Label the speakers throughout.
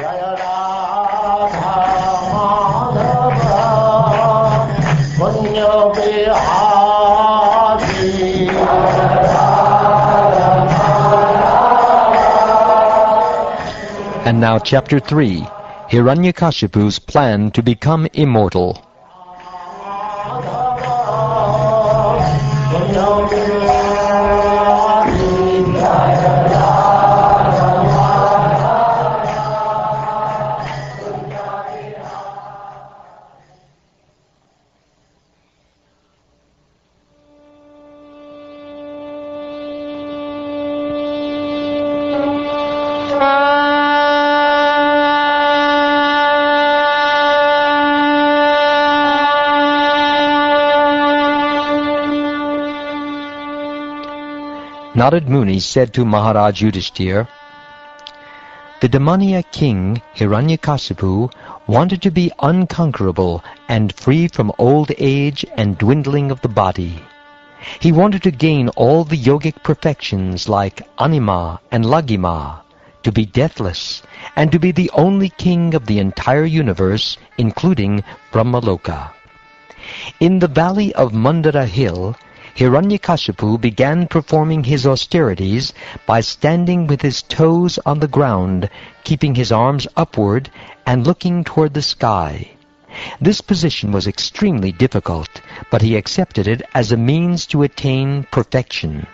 Speaker 1: And now chapter 3, Hiranyakashipu's plan to become immortal. Narad Muni said to Maharaj Yudhishthir, "The demoniac king Hiranyakashipu wanted to be unconquerable and free from old age and dwindling of the body. He wanted to gain all the yogic perfections like anima and laghima, to be deathless, and to be the only king of the entire universe, including Brahmaloka. In the valley of Mandara Hill, Hiranyakashipu began performing his austerities by standing with his toes on the ground, keeping his arms upward and looking toward the sky. This position was extremely difficult, but he accepted it as a means to attain perfection.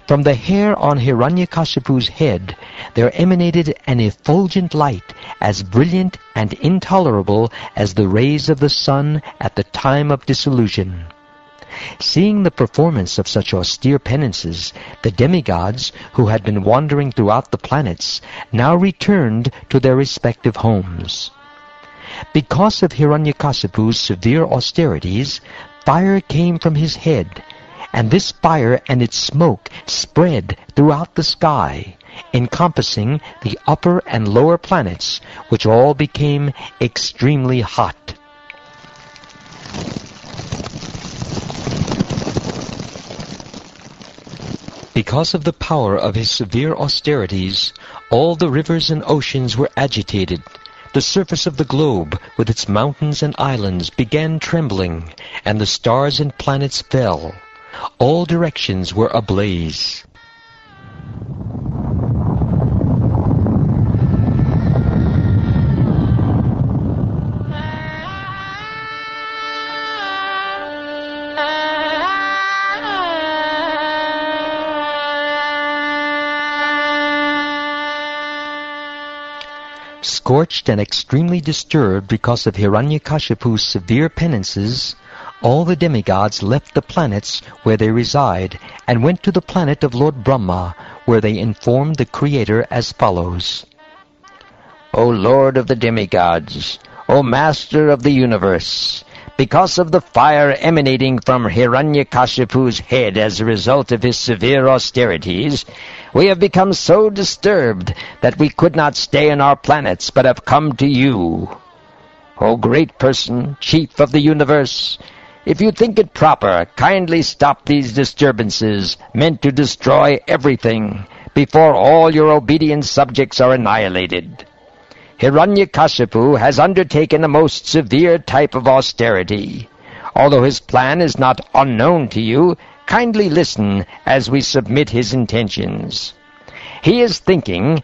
Speaker 1: From the hair on Hiranyakashipu's head there emanated an effulgent light as brilliant and intolerable as the rays of the sun at the time of dissolution. Seeing the performance of such austere penances, the demigods, who had been wandering throughout the planets, now returned to their respective homes. Because of Hiranyakashipu's severe austerities, fire came from his head, and this fire and its smoke spread throughout the sky, encompassing the upper and lower planets, which all became extremely hot. Because of the power of his severe austerities, all the rivers and oceans were agitated. The surface of the globe, with its mountains and islands, began trembling, and the stars and planets fell. All directions were ablaze. Scorched and extremely disturbed because of Hiranyakashipu's severe penances, all the demigods left the planets where they reside and went to the planet of Lord Brahma, where they informed the Creator as follows. "O Lord of the demigods, O Master of the universe, because of the fire emanating from Hiranyakashipu's head as a result of his severe austerities, we have become so disturbed that we could not stay in our planets but have come to you. O great person, chief of the universe, if you think it proper, kindly stop these disturbances meant to destroy everything before all your obedient subjects are annihilated. Hiranyakashipu has undertaken a most severe type of austerity. Although his plan is not unknown to you, kindly listen as we submit his intentions. He is thinking,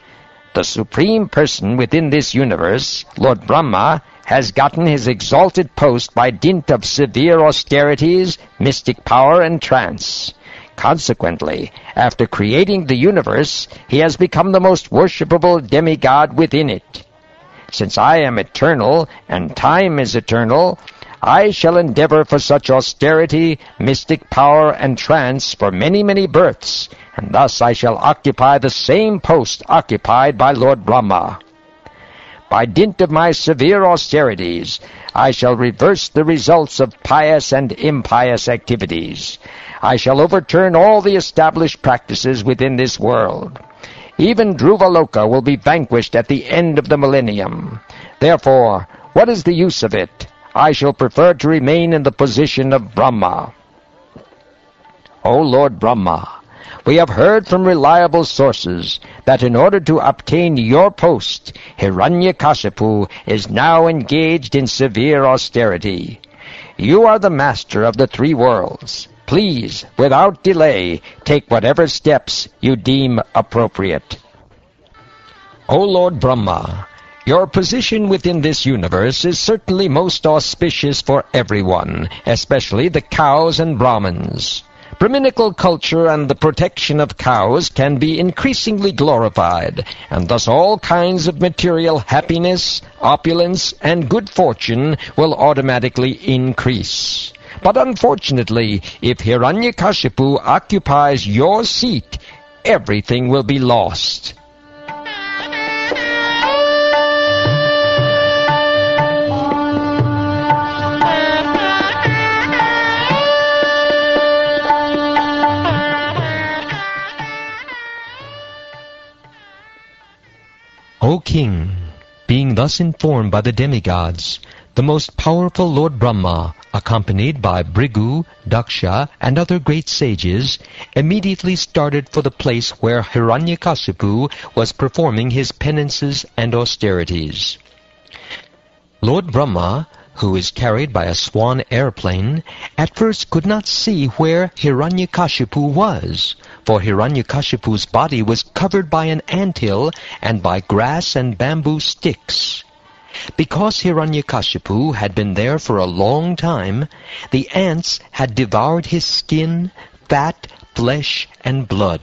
Speaker 1: the Supreme Person within this universe, Lord Brahma, has gotten his exalted post by dint of severe austerities, mystic power, and trance. Consequently, after creating the universe, he has become the most worshipable demigod within it. Since I am eternal, and time is eternal, I shall endeavor for such austerity, mystic power, and trance for many, many births, and thus I shall occupy the same post occupied by Lord Brahma. By dint of my severe austerities, I shall reverse the results of pious and impious activities. I shall overturn all the established practices within this world. Even Dhruvaloka will be vanquished at the end of the millennium. Therefore, what is the use of it? I shall prefer to remain in the position of Brahma. O Lord Brahma,
Speaker 2: We have heard from reliable sources that in order to obtain your post, Hiranyakashipu is now engaged in severe austerity. You are the master of the three worlds. Please, without delay, take whatever steps you deem appropriate. O Lord Brahma, your position within this universe is certainly most auspicious for everyone, especially the cows and Brahmins. Brahminical culture and the protection of cows can be increasingly glorified, and thus all kinds of material happiness, opulence, and good fortune will automatically increase. But unfortunately, if Hiranyakashipu occupies your seat, everything will be lost.
Speaker 1: O king, being thus informed by the demigods, the most powerful Lord Brahma, accompanied by Bhrigu, Daksha, and other great sages, immediately started for the place where Hiranyakashipu was performing his penances and austerities. Lord Brahma, who is carried by a swan airplane, at first could not see where Hiranyakashipu was, for Hiranyakashipu's body was covered by an anthill and by grass and bamboo sticks. Because Hiranyakashipu had been there for a long time, the ants had devoured his skin, fat, flesh, and blood.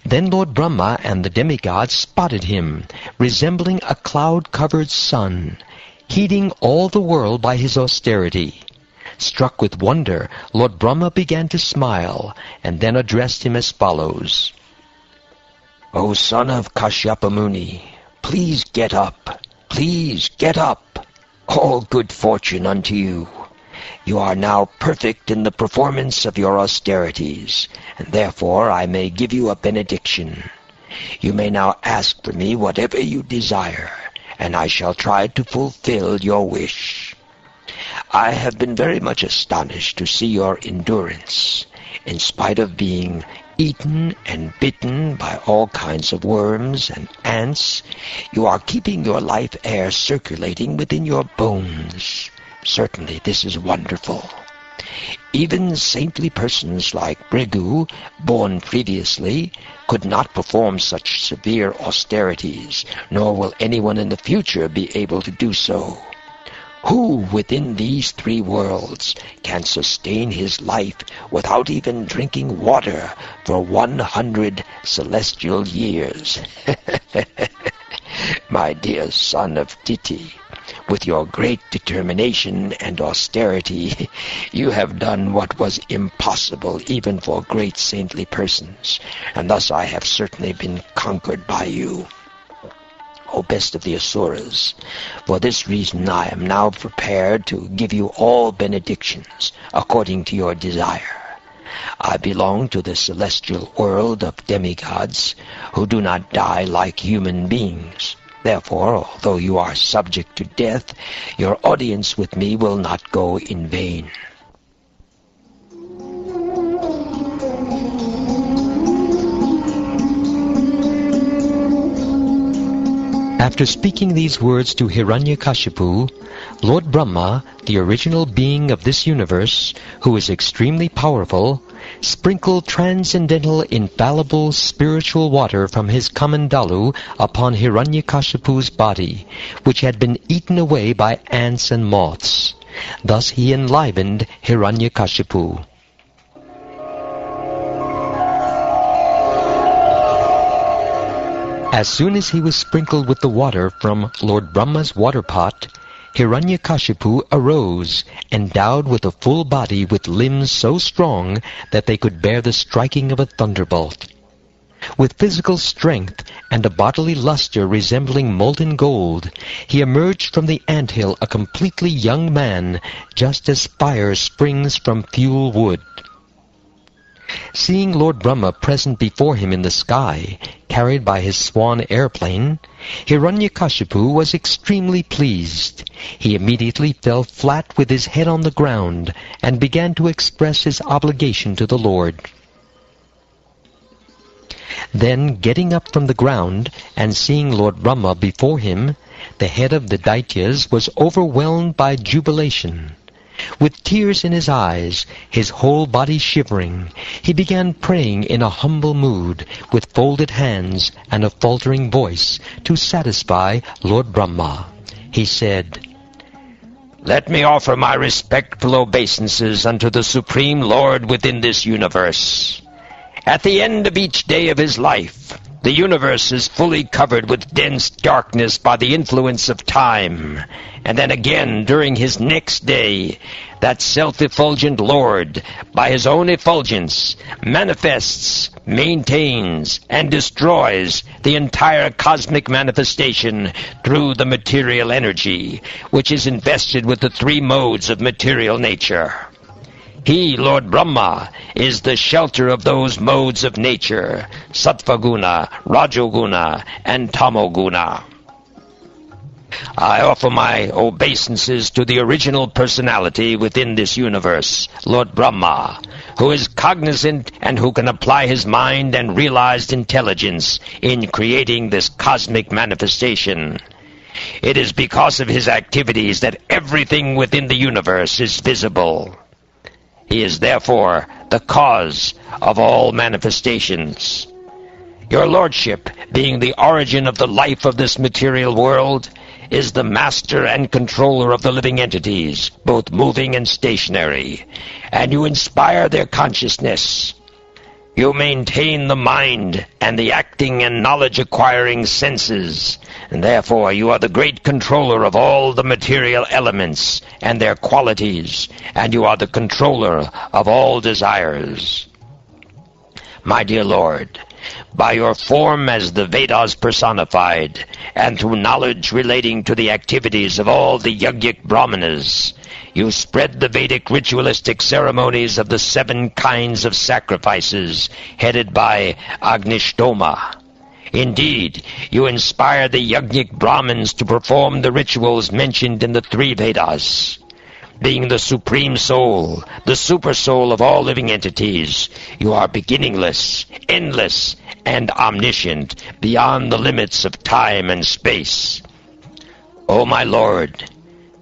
Speaker 1: Then Lord Brahma and the demigods spotted him, resembling a cloud-covered sun, heating all the world by his austerity. Struck with wonder, Lord Brahma began to smile, and then addressed him as follows. O son of Kashyapa Muni, please get up. Please get up. All good fortune unto you. You are now perfect in the performance of your austerities, and therefore I may give you a benediction. You may now ask for me whatever you desire, and I shall try to fulfill your wish. I have been very much astonished to see your endurance. In spite of being eaten and bitten by all kinds of worms and ants, you are keeping your life air circulating within your bones. Certainly this is wonderful. Even saintly persons like Bhrigu, born previously, could not perform such severe austerities, nor will anyone in the future be able to do so. Who within these three worlds can sustain his life without even drinking water for 100 celestial years? My dear son of Titi, with your great determination and austerity, you have done what was impossible even for great saintly persons, and thus I have certainly been conquered by you. O best of the Asuras, for this reason I am now prepared to give you all benedictions according to your desire. I belong to the celestial world of demigods who do not die like human beings. Therefore, although you are subject to death, your audience with me will not go in vain. After speaking these words to Hiranyakashipu, Lord Brahma, the original being of this universe, who is extremely powerful, sprinkled transcendental, infallible, spiritual water from his kamandalu upon Hiranyakashipu's body, which had been eaten away by ants and moths. Thus he enlivened Hiranyakashipu. As soon as he was sprinkled with the water from Lord Brahma's water pot, Hiranyakashipu arose, endowed with a full body with limbs so strong that they could bear the striking of a thunderbolt. With physical strength and a bodily luster resembling molten gold, he emerged from the anthill a completely young man, just as fire springs from fuel wood. Seeing Lord Brahma present before him in the sky, carried by his swan airplane, Hiranyakashipu was extremely pleased. He immediately fell flat with his head on the ground and began to express his obligation to the Lord. Then, getting up from the ground and seeing Lord Brahma before him, the head of the Daityas was overwhelmed by jubilation. With tears in his eyes, his whole body shivering, he began praying in a humble mood, with folded hands and a faltering voice, to satisfy Lord Brahma. He said,
Speaker 2: "Let me offer my respectful obeisances unto the Supreme Lord within this universe. At the end of each day of his life, the universe is fully covered with dense darkness by the influence of time. And then again, during his next day, that self-effulgent Lord, by his own effulgence, manifests, maintains, and destroys the entire cosmic manifestation through the material energy, which is invested with the three modes of material nature. He, Lord Brahma, is the shelter of those modes of nature, Sattvaguna, Rajoguna, and Tamoguna. I offer my obeisances to the original personality within this universe, Lord Brahma, who is cognizant and who can apply his mind and realized intelligence in creating this cosmic manifestation. It is because of his activities that everything within the universe is visible. He is therefore the cause of all manifestations. Your Lordship, being the origin of the life of this material world, is the master and controller of the living entities, both moving and stationary, and you inspire their consciousness. You maintain the mind and the acting and knowledge-acquiring senses, and therefore you are the great controller of all the material elements and their qualities, and you are the controller of all desires. My dear Lord, by your form as the Vedas personified, and through knowledge relating to the activities of all the Yajnik Brahmanas, you spread the Vedic ritualistic ceremonies of the 7 kinds of sacrifices, headed by Agnishtoma. Indeed, you inspire the Yajnik Brahmins to perform the rituals mentioned in the 3 Vedas. Being the supreme soul, the super soul of all living entities, you are beginningless, endless, and omniscient beyond the limits of time and space. O my Lord,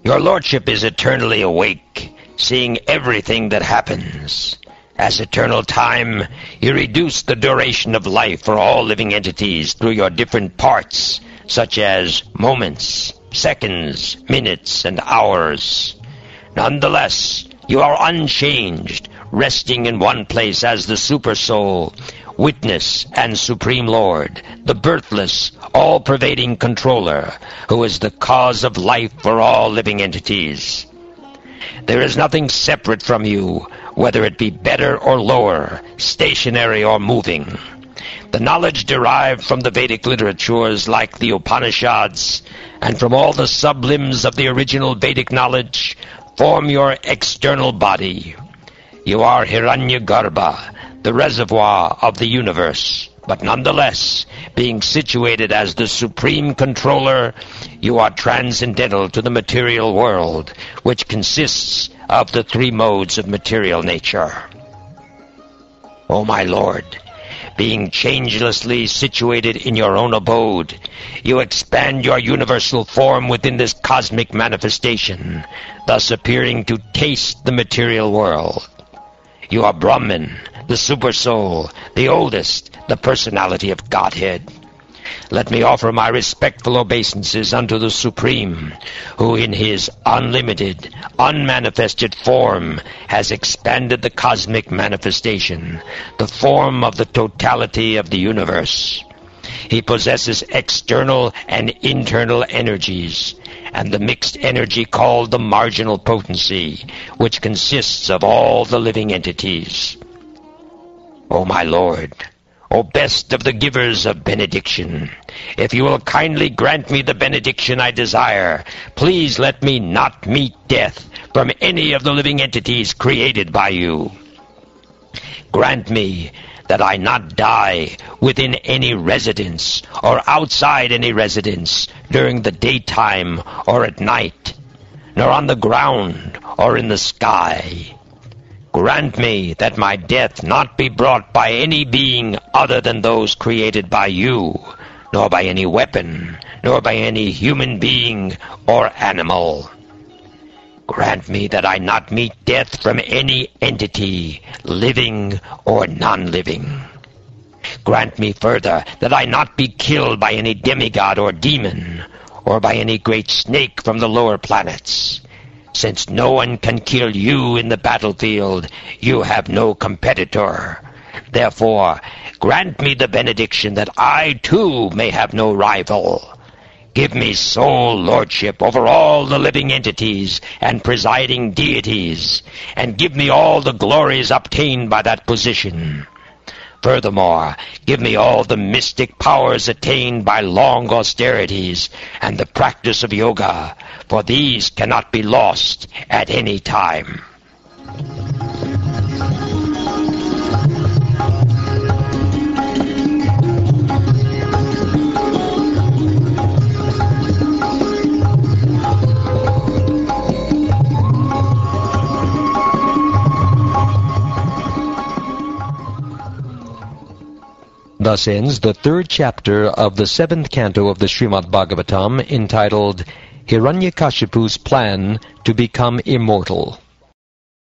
Speaker 2: your Lordship is eternally awake, seeing everything that happens. As eternal time, you reduce the duration of life for all living entities through your different parts, such as moments, seconds, minutes, and hours. Nonetheless, you are unchanged, resting in one place as the Super Soul, Witness and Supreme Lord, the birthless, all-pervading controller, who is the cause of life for all living entities. There is nothing separate from you, whether it be better or lower, stationary or moving. The knowledge derived from the Vedic literatures like the Upanishads, and from all the sublimbs of the original Vedic knowledge, form your external body. You are Hiranyagarbha, the reservoir of the universe, but nonetheless, being situated as the supreme controller, you are transcendental to the material world, which consists of the 3 modes of material nature. O my Lord, being changelessly situated in your own abode, you expand your universal form within this cosmic manifestation, thus appearing to taste the material world. You are Brahman, the Super Soul, the oldest, the personality of Godhead. Let me offer my respectful obeisances unto the Supreme, who in his unlimited, unmanifested form has expanded the cosmic manifestation, the form of the totality of the universe. He possesses external and internal energies, and the mixed energy called the marginal potency, which consists of all the living entities. O my Lord, O best of the givers of benediction, if you will kindly grant me the benediction I desire, please let me not meet death from any of the living entities created by you. Grant me that I not die within any residence or outside any residence during the daytime or at night, nor on the ground or in the sky. Grant me that my death not be brought by any being other than those created by you, nor by any weapon, nor by any human being or animal. Grant me that I not meet death from any entity, living or non-living. Grant me further that I not be killed by any demigod or demon, or by any great snake from the lower planets. Since no one can kill you in the battlefield, you have no competitor. Therefore, grant me the benediction that I, too, may have no rival. Give me sole lordship over all the living entities and presiding deities, and give me all the glories obtained by that position. Furthermore, give me all the mystic powers attained by long austerities and the practice of yoga, for these cannot be lost at any time.
Speaker 1: Thus ends the third chapter of the seventh canto of the Srimad Bhagavatam, entitled Hiranyakashipu's Plan to Become Immortal.